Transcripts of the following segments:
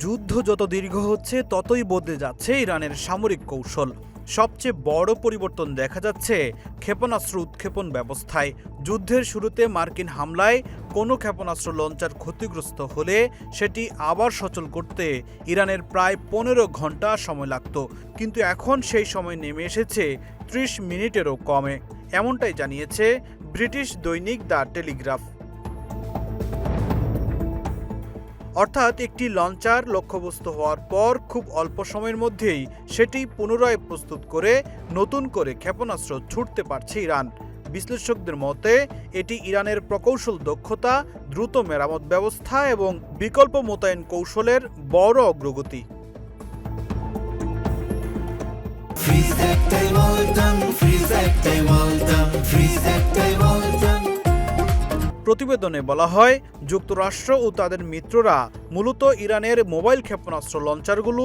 যুদ্ধ যত দীর্ঘ হচ্ছে ততই বদলে যাচ্ছে ইরানের সামরিক কৌশল। সবচেয়ে বড় পরিবর্তন দেখা যাচ্ছে ক্ষেপণাস্ত্র উৎক্ষেপণ ব্যবস্থায়। যুদ্ধের শুরুতে মার্কিন হামলায় কোনো ক্ষেপণাস্ত্র লঞ্চার ক্ষতিগ্রস্ত হলে সেটি আবার সচল করতে ইরানের প্রায় 15 ঘন্টা সময় লাগত, কিন্তু এখন সেই সময় নেমে এসেছে 30 মিনিটেরও কমে। এমনটাই জানিয়েছে ব্রিটিশ দৈনিক দ্য টেলিগ্রাফ। অর্থাৎ একটি লঞ্চার লক্ষ্যবস্তু হওয়ার পর খুব অল্প সময়ের মধ্যেই সেটি পুনরায় প্রস্তুত করে নতুন করে ক্ষেপণাস্ত্র ছুটতে পারছে ইরান। বিশ্লেষকদের মতে এটি ইরানের প্রকৌশল দক্ষতা, দ্রুত মেরামত ব্যবস্থা এবং বিকল্প মোতায়েন কৌশলের বড় অগ্রগতি। প্রতিবেদনে বলা হয়, যুক্তরাষ্ট্র ও তাদের মিত্ররা মূলত ইরানের মোবাইল ক্ষেপণাস্ত্র লঞ্চারগুলো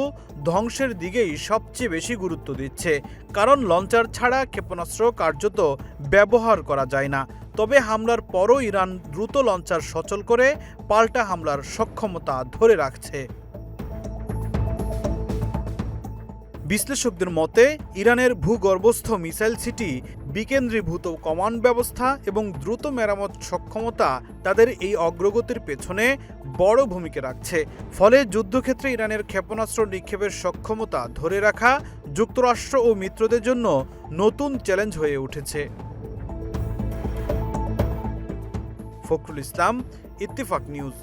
ধ্বংসের দিকেই সবচেয়ে বেশি গুরুত্ব দিচ্ছে, কারণ লঞ্চার ছাড়া ক্ষেপণাস্ত্র কার্যত ব্যবহার করা যায় না। তবে হামলার পরও ইরান দ্রুত লঞ্চার সচল করে পাল্টা হামলার সক্ষমতা ধরে রাখছে। বিশ্লেষকদের মতে ইরানের ভূগর্ভস্থ মিসাইল সিটি, বিকেন্দ্রীভূত কমান্ড ব্যবস্থা এবং দ্রুত মেরামত সক্ষমতা তাদের এই অগ্রগতির পেছনে বড় ভূমিকা রাখছে। ফলে যুদ্ধক্ষেত্রে ইরানের ক্ষেপণাস্ত্র নিক্ষেপের সক্ষমতা ধরে রাখা যুক্তরাষ্ট্র ও মিত্রদের জন্য নতুন চ্যালেঞ্জ হয়ে উঠেছে। ফখরুল ইসলাম, ইত্তেফাক নিউজ।